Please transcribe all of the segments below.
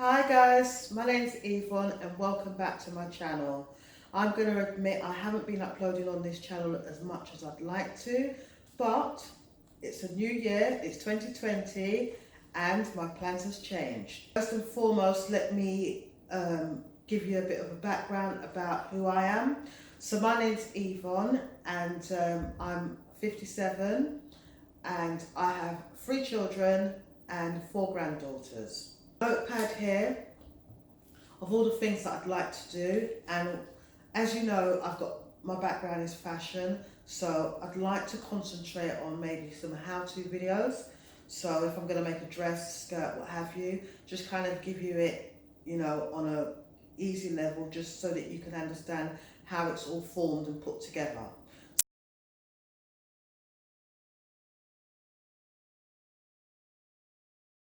Hi guys, my name's Yvonne and welcome back to my channel. I'm going to admit I haven't been uploading on this channel as much as I'd like to, but it's a new year, it's 2020 and my plans has changed. First and foremost, let me give you a bit of a background about who I am. So my name's Yvonne and I'm 57 and I have 3 children and 4 granddaughters. Notepad here of all the things that I'd like to do, and as you know, I've got my background is fashion, so I'd like to concentrate on maybe some how-to videos. So if I'm going to make a dress, skirt, what have you, just kind of give you it, you know, on a easy level, just so that you can understand how it's all formed and put together.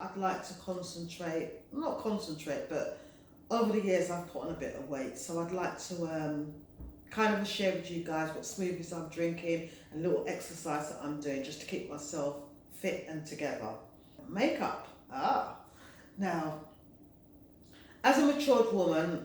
I'd like to not concentrate, but over the years I've put on a bit of weight, so I'd like to kind of share with you guys what smoothies I'm drinking and little exercise that I'm doing just to keep myself fit and together. Makeup, now as a matured woman,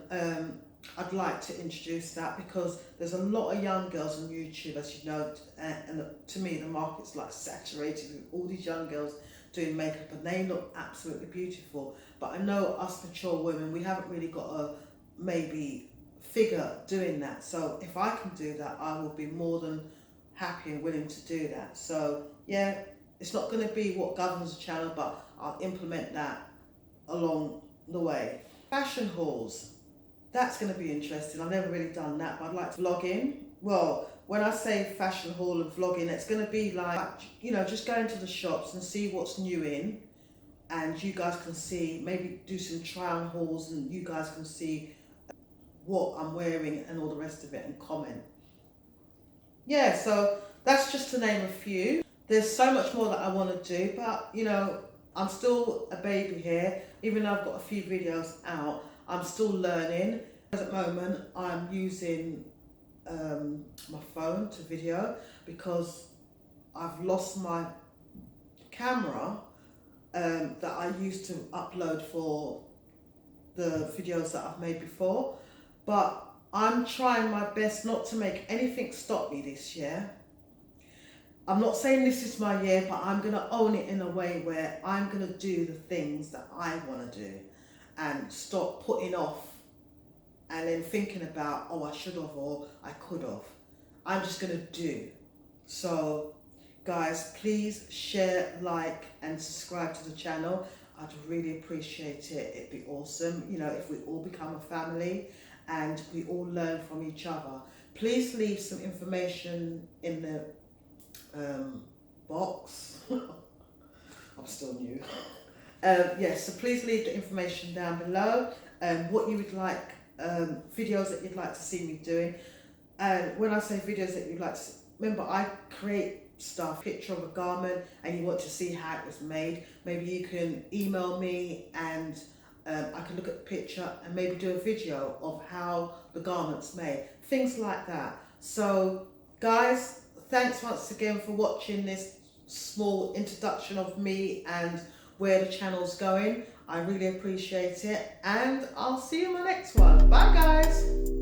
I'd like to introduce that because there's a lot of young girls on YouTube, as you know, and to me the market's like saturated with all these young girls doing makeup and they look absolutely beautiful. But I know us mature women, we haven't really got a maybe figure doing that. So if I can do that, I will be more than happy and willing to do that. So yeah, it's not going to be what governs the channel, but I'll implement that along the way. Fashion hauls. That's going to be interesting. I've never really done that, but I'd like to vlog in. Well, when I say fashion haul and vlogging, it's going to be like, you know, just going to the shops and see what's new in, and you guys can see, maybe do some try on hauls and you guys can see what I'm wearing and all the rest of it and comment. Yeah, so that's just to name a few. There's so much more that I want to do, but you know, I'm still a baby here. Even though I've got a few videos out, I'm still learning. At the moment, I'm using my phone to video because I've lost my camera that I used to upload for the videos that I've made before. But I'm trying my best not to make anything stop me this year. I'm not saying this is my year, but I'm going to own it in a way where I'm going to do the things that I want to do and stop putting off and then thinking about, oh, I should have or I could have. I'm just going to do. So guys, please share, like and subscribe to the channel. I'd really appreciate it. It'd be awesome, you know, if we all become a family and we all learn from each other. Please leave some information in the box. I'm still new. Yes, so please leave the information down below, what you would like, videos that you'd like to see me doing. And when I say videos that you'd like to see, remember I create stuff, picture of a garment and you want to see how it was made, maybe you can email me and I can look at the picture and maybe do a video of how the garment's made, things like that. So guys, thanks once again for watching this small introduction of me and where the channel's going. I really appreciate it and I'll see you in my next one. Bye guys.